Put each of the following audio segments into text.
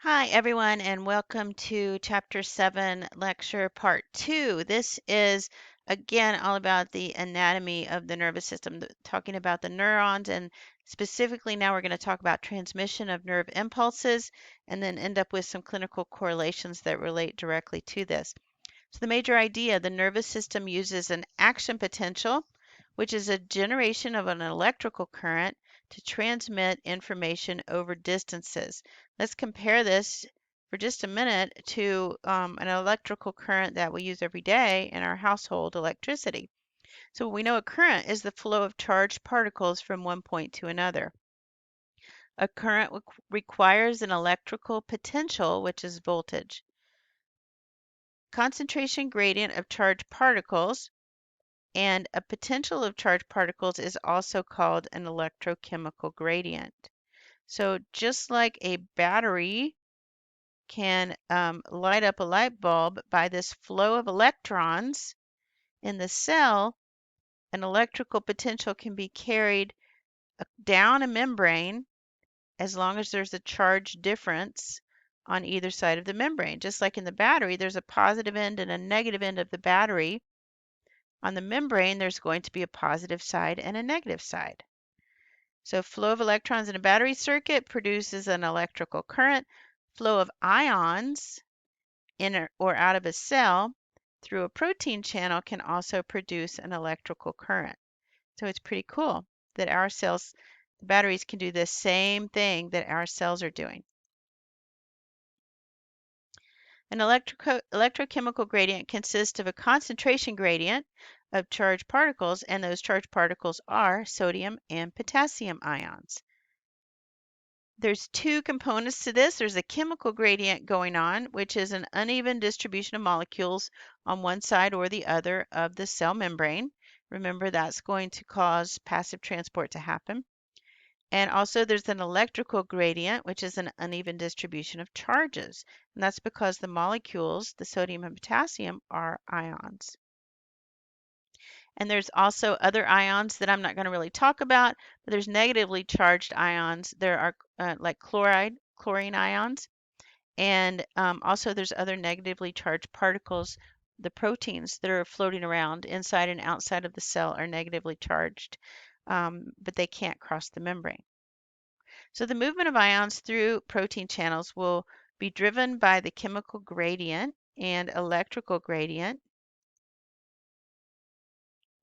Hi, everyone, and welcome to Chapter 7, Lecture Part 2. This is, again, all about the anatomy of the nervous system, talking about the neurons, and specifically now we're going to talk about transmission of nerve impulses and then end up with some clinical correlations that relate directly to this. So the major idea, the nervous system uses an action potential, which is a generation of an electrical current to transmit information over distances. Let's compare this for just a minute to an electrical current that we use every day in our household electricity. So we know a current is the flow of charged particles from one point to another. A current requires an electrical potential, which is voltage. Concentration gradient of charged particles and a potential of charged particles is also called an electrochemical gradient. So just like a battery can light up a light bulb by this flow of electrons in the cell, an electrical potential can be carried down a membrane as long as there's a charge difference on either side of the membrane. Just like in the battery, there's a positive end and a negative end of the battery. On the membrane, there's going to be a positive side and a negative side. So flow of electrons in a battery circuit produces an electrical current. Flow of ions in or out of a cell through a protein channel can also produce an electrical current. So it's pretty cool that our cells, the batteries can do the same thing that our cells are doing. An electrochemical gradient consists of a concentration gradient of charged particles, and those charged particles are sodium and potassium ions. There's two components to this. There's a chemical gradient going on, which is an uneven distribution of molecules on one side or the other of the cell membrane. Remember, that's going to cause passive transport to happen. And also there's an electrical gradient, which is an uneven distribution of charges. And that's because the molecules, the sodium and potassium, are ions. And there's also other ions that I'm not going to really talk about, but there's negatively charged ions. There are like chlorine ions. And also there's other negatively charged particles. The proteins that are floating around inside and outside of the cell are negatively charged, but they can't cross the membrane. So the movement of ions through protein channels will be driven by the chemical gradient and electrical gradient.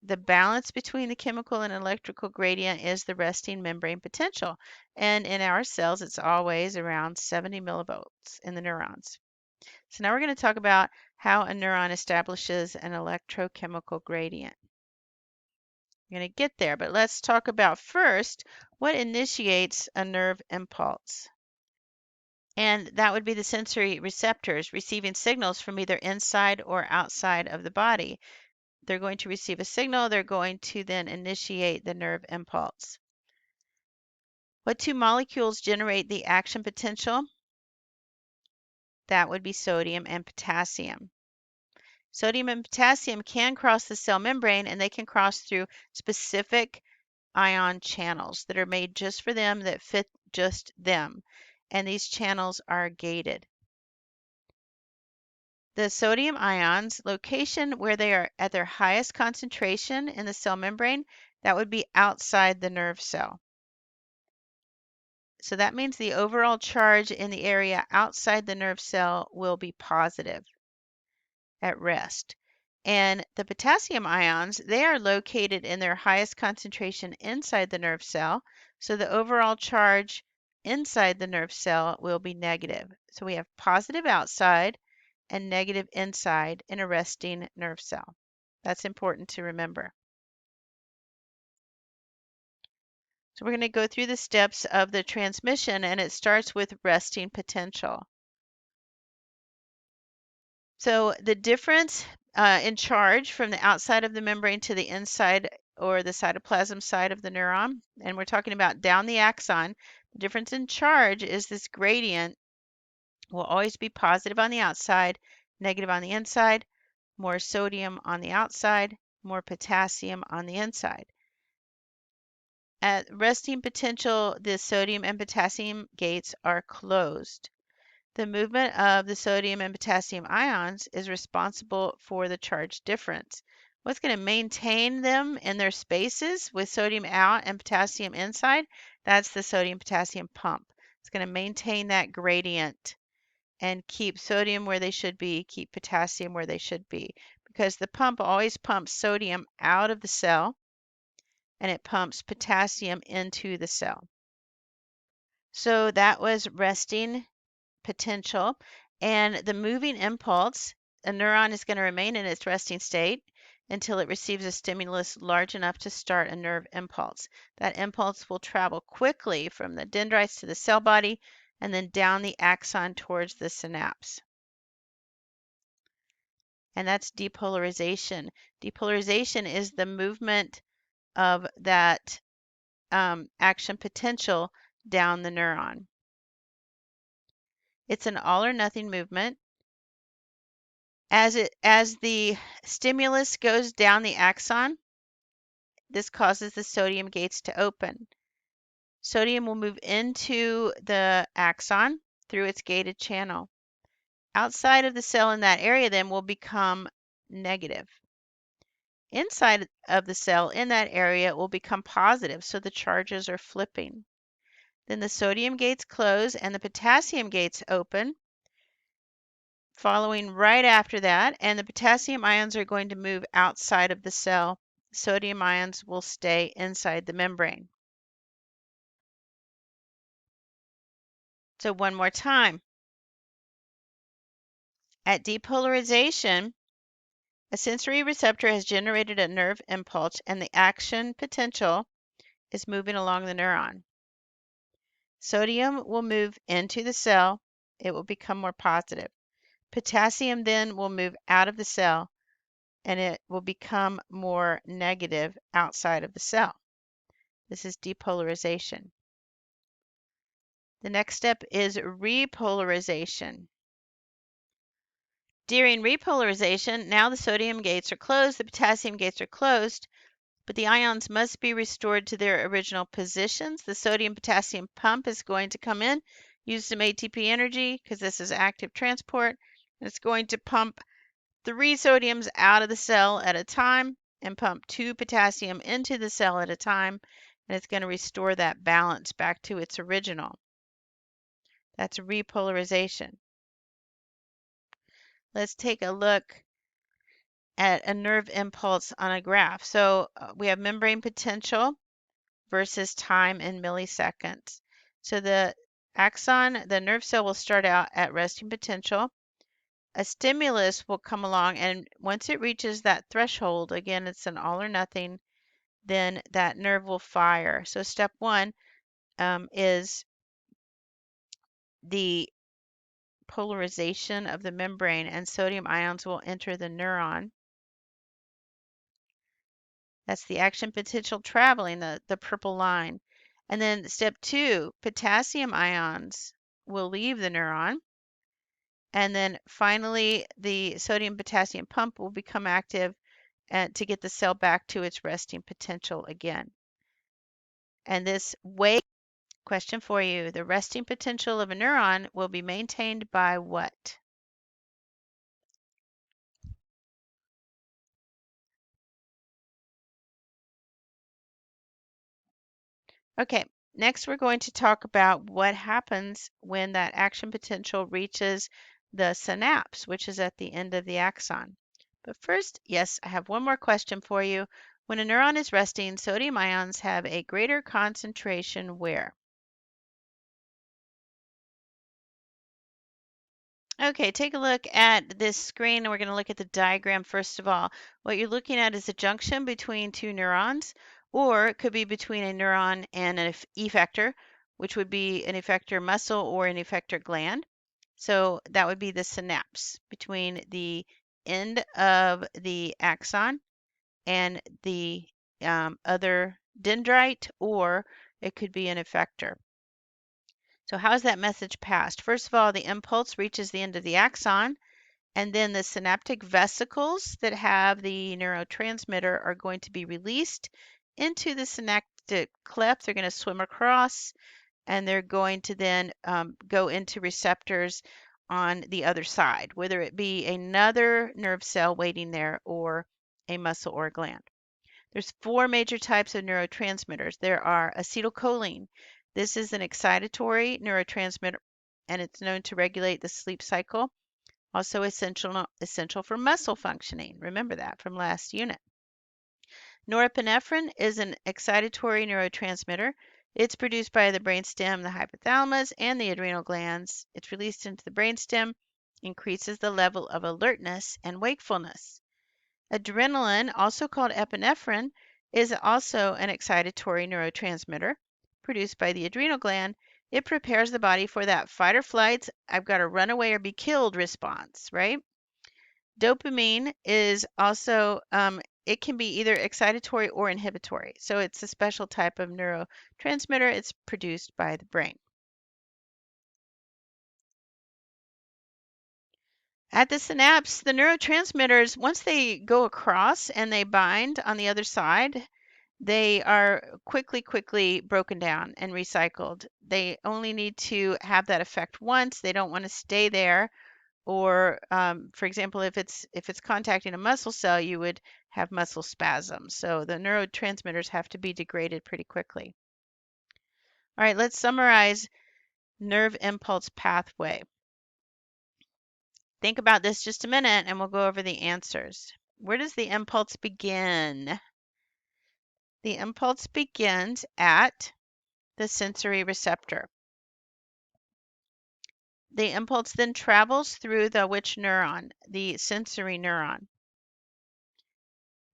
The balance between the chemical and electrical gradient is the resting membrane potential. And in our cells, it's always around 70 millivolts in the neurons. So now we're going to talk about how a neuron establishes an electrochemical gradient. We're going to get there, but let's talk about first what initiates a nerve impulse. And that would be the sensory receptors receiving signals from either inside or outside of the body. They're going to receive a signal, they're going to then initiate the nerve impulse. What two molecules generate the action potential? That would be sodium and potassium. Sodium and potassium can cross the cell membrane, and they can cross through specific ion channels that are made just for them, that fit just them. And these channels are gated. The sodium ions, location where they are at their highest concentration in the cell membrane, that would be outside the nerve cell. So that means the overall charge in the area outside the nerve cell will be positive at rest. And the potassium ions, they are located in their highest concentration inside the nerve cell. So the overall charge inside the nerve cell will be negative. So we have positive outside and negative inside in a resting nerve cell. That's important to remember. So we're going to go through the steps of the transmission, and it starts with resting potential. So the difference in charge from the outside of the membrane to the inside or the cytoplasm side of the neuron, and we're talking about down the axon, the difference in charge is this gradient will always be positive on the outside, negative on the inside, more sodium on the outside, more potassium on the inside. At resting potential, the sodium and potassium gates are closed. The movement of the sodium and potassium ions is responsible for the charge difference. What's going to maintain them in their spaces with sodium out and potassium inside? That's the sodium-potassium pump. It's going to maintain that gradient and keep sodium where they should be, keep potassium where they should be, because the pump always pumps sodium out of the cell and it pumps potassium into the cell. So that was resting potential, and the moving impulse, a neuron is going to remain in its resting state until it receives a stimulus large enough to start a nerve impulse. That impulse will travel quickly from the dendrites to the cell body and then down the axon towards the synapse. And that's depolarization. Depolarization is the movement of that action potential down the neuron. It's an all or nothing movement. As the stimulus goes down the axon, this causes the sodium gates to open. Sodium will move into the axon through its gated channel. Outside of the cell in that area then will become negative. Inside of the cell in that area will become positive, so the charges are flipping. Then the sodium gates close and the potassium gates open, following right after that, and the potassium ions are going to move outside of the cell. Sodium ions will stay inside the membrane. So one more time. At depolarization, a sensory receptor has generated a nerve impulse and the action potential is moving along the neuron. Sodium will move into the cell. It will become more positive. Potassium then will move out of the cell and it will become more negative outside of the cell. This is depolarization. The next step is repolarization. During repolarization, now the sodium gates are closed, the potassium gates are closed, but the ions must be restored to their original positions. The sodium-potassium pump is going to come in, use some ATP energy because this is active transport, and it's going to pump 3 sodiums out of the cell at a time and pump 2 potassium into the cell at a time, and it's going to restore that balance back to its original. That's repolarization. Let's take a look at a nerve impulse on a graph. So we have membrane potential versus time in milliseconds. So the axon, the nerve cell will start out at resting potential. A stimulus will come along, and once it reaches that threshold, again, it's an all or nothing, then that nerve will fire. So step one is the polarization of the membrane, and sodium ions will enter the neuron. That's the action potential traveling, the purple line. And then step two, potassium ions will leave the neuron. And then finally, the sodium potassium pump will become active to get the cell back to its resting potential again. And this way, question for you, the resting potential of a neuron will be maintained by what? Okay, next we're going to talk about what happens when that action potential reaches the synapse, which is at the end of the axon. But first, yes, I have one more question for you. When a neuron is resting, sodium ions have a greater concentration where? Okay, take a look at this screen and we're going to look at the diagram first of all. What you're looking at is a junction between two neurons, or it could be between a neuron and an effector, which would be an effector muscle or an effector gland. So that would be the synapse between the end of the axon and the other dendrite, or it could be an effector. So how is that message passed? First of all, the impulse reaches the end of the axon, and then the synaptic vesicles that have the neurotransmitter are going to be released into the synaptic cleft. They're going to swim across. and they're going to then go into receptors on the other side, whether it be another nerve cell waiting there or a muscle or a gland. There's four major types of neurotransmitters. There are acetylcholine. This is an excitatory neurotransmitter, and it's known to regulate the sleep cycle. Also essential for muscle functioning. Remember that from last unit. Norepinephrine is an excitatory neurotransmitter. It's produced by the brainstem, the hypothalamus, and the adrenal glands. It's released into the brainstem, increases the level of alertness and wakefulness. Adrenaline, also called epinephrine, is also an excitatory neurotransmitter produced by the adrenal gland. It prepares the body for that fight or flight, I've got to run away or be killed response, right? Dopamine is also, it can be either excitatory or inhibitory. So it's a special type of neurotransmitter. It's produced by the brain. At the synapse, the neurotransmitters, once they go across and they bind on the other side, they are quickly broken down and recycled. They only need to have that effect once. They don't want to stay there. Or, for example, if it's contacting a muscle cell, you would have muscle spasms. So the neurotransmitters have to be degraded pretty quickly. All right, let's summarize nerve impulse pathway. Think about this just a minute and we'll go over the answers. Where does the impulse begin? The impulse begins at the sensory receptor. The impulse then travels through the which neuron? The sensory neuron.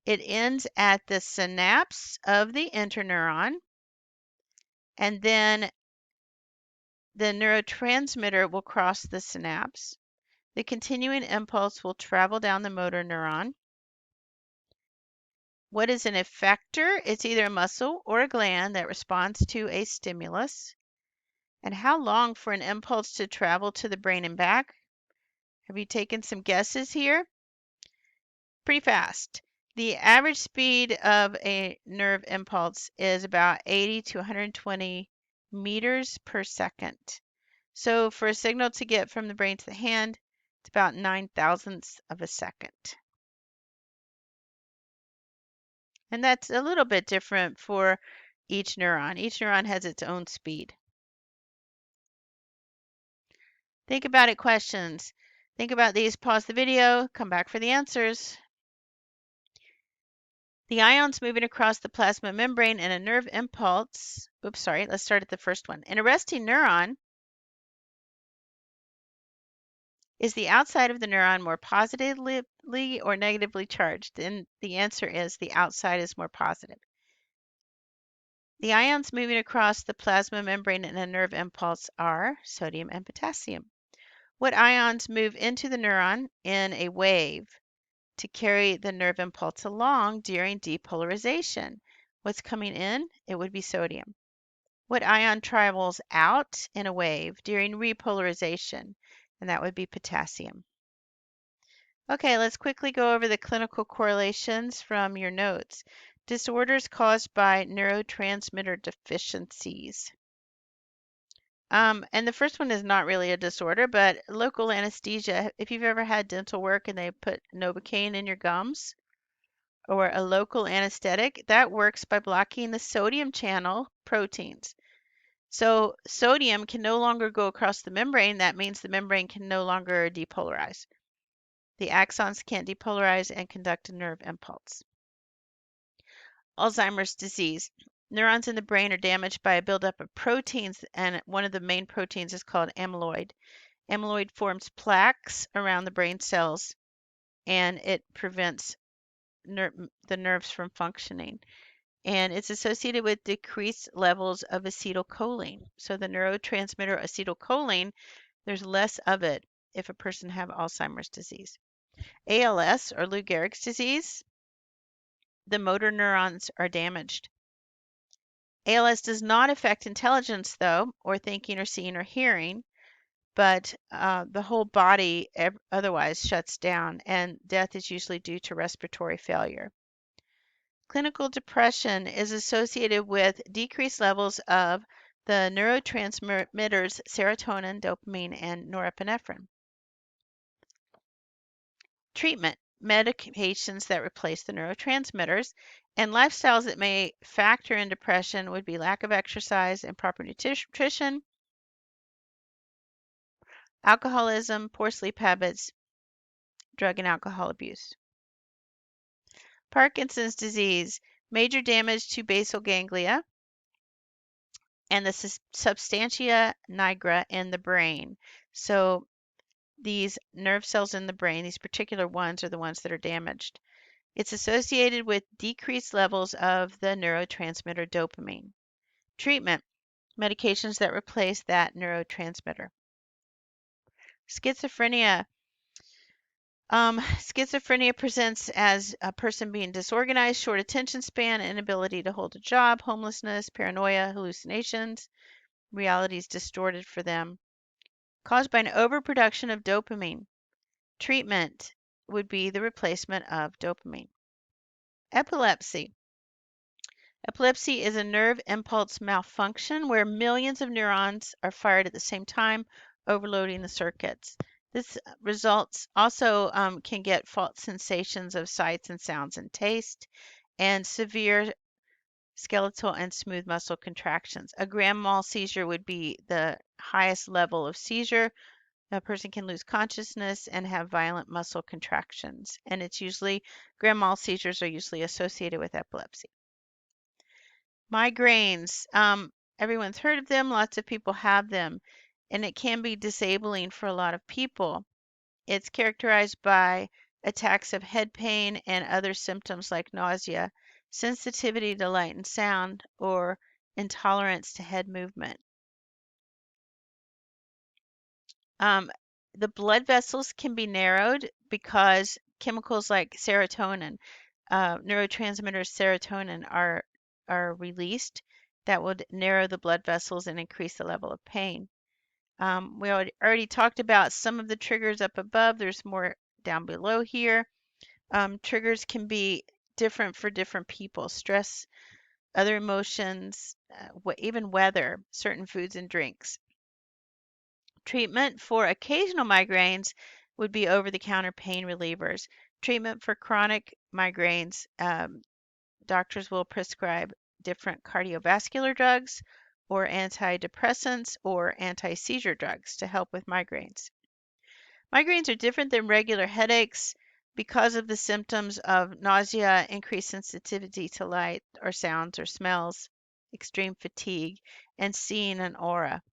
It ends at the synapse of the interneuron, and then the neurotransmitter will cross the synapse. The continuing impulse will travel down the motor neuron. What is an effector? It's either a muscle or a gland that responds to a stimulus. And how long for an impulse to travel to the brain and back? Have you taken some guesses here? Pretty fast. The average speed of a nerve impulse is about 80 to 120 meters per second. So for a signal to get from the brain to the hand, it's about 9 thousandths of a second. And that's a little bit different for each neuron. Each neuron has its own speed. Think about it, questions. Think about these, pause the video, come back for the answers. The ions moving across the plasma membrane in a nerve impulse, let's start at the first one. In a resting neuron, is the outside of the neuron more positively or negatively charged? And the answer is the outside is more positive. The ions moving across the plasma membrane in a nerve impulse are sodium and potassium. What ions move into the neuron in a wave to carry the nerve impulse along during depolarization? What's coming in? It would be sodium. What ion travels out in a wave during repolarization? And that would be potassium. Okay, let's quickly go over the clinical correlations from your notes. Disorders caused by neurotransmitter deficiencies. And the first one is not really a disorder, but local anesthesia. If you've ever had dental work and they put Novocaine in your gums, or a local anesthetic, that works by blocking the sodium channel proteins. So sodium can no longer go across the membrane. That means the membrane can no longer depolarize. The axons can't depolarize and conduct a nerve impulse. Alzheimer's disease. Neurons in the brain are damaged by a buildup of proteins, and one of the main proteins is called amyloid. Amyloid forms plaques around the brain cells, and it prevents the nerves from functioning. And it's associated with decreased levels of acetylcholine. So the neurotransmitter acetylcholine, there's less of it if a person have Alzheimer's disease. ALS, or Lou Gehrig's disease, the motor neurons are damaged. ALS does not affect intelligence, though, or thinking or seeing or hearing, but the whole body otherwise shuts down, and death is usually due to respiratory failure. Clinical depression is associated with decreased levels of the neurotransmitters serotonin, dopamine, and norepinephrine. Treatment: medications that replace the neurotransmitters, and lifestyles that may factor in depression would be lack of exercise, improper nutrition, alcoholism, poor sleep habits, drug and alcohol abuse. Parkinson's disease: major damage to basal ganglia and the substantia nigra in the brain. So these nerve cells in the brain, these particular ones, are the ones that are damaged. It's associated with decreased levels of the neurotransmitter dopamine. Treatment: medications that replace that neurotransmitter. Schizophrenia. Schizophrenia presents as a person being disorganized, short attention span, inability to hold a job, homelessness, paranoia, hallucinations. Reality is distorted for them. Caused by an overproduction of dopamine. Treatment would be the replacement of dopamine. Epilepsy. Epilepsy is a nerve impulse malfunction where millions of neurons are fired at the same time, overloading the circuits. This results also can get false sensations of sights and sounds and taste, and severe skeletal and smooth muscle contractions. A grand mal seizure would be the highest level of seizure. A person can lose consciousness and have violent muscle contractions, and it's usually grand mal seizures are usually associated with epilepsy. Migraines, everyone's heard of them, lots of people have them, and it can be disabling for a lot of people. It's characterized by attacks of head pain and other symptoms like nausea, sensitivity to light and sound, or intolerance to head movement. The blood vessels can be narrowed because chemicals like serotonin, neurotransmitter serotonin, are released that would narrow the blood vessels and increase the level of pain. We already talked about some of the triggers up above. There's more down below here. Triggers can be different for different people. Stress, other emotions, even weather, certain foods and drinks. Treatment for occasional migraines would be over-the-counter pain relievers. Treatment for chronic migraines, doctors will prescribe different cardiovascular drugs or antidepressants or anti-seizure drugs to help with migraines. Migraines are different than regular headaches because of the symptoms of nausea, increased sensitivity to light or sounds or smells, extreme fatigue, and seeing an aura.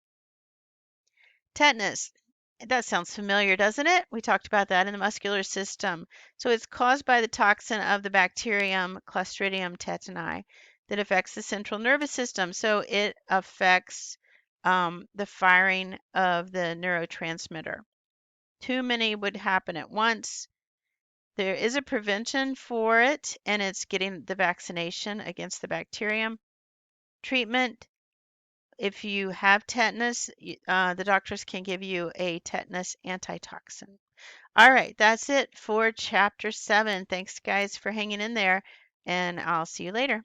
Tetanus. That sounds familiar, doesn't it? We talked about that in the muscular system. So it's caused by the toxin of the bacterium Clostridium tetani that affects the central nervous system. So it affects the firing of the neurotransmitter. Too many would happen at once. There is a prevention for it, and it's getting the vaccination against the bacterium. Treatment: if you have tetanus, the doctors can give you a tetanus antitoxin. All right, that's it for Chapter 7. Thanks, guys, for hanging in there, and I'll see you later.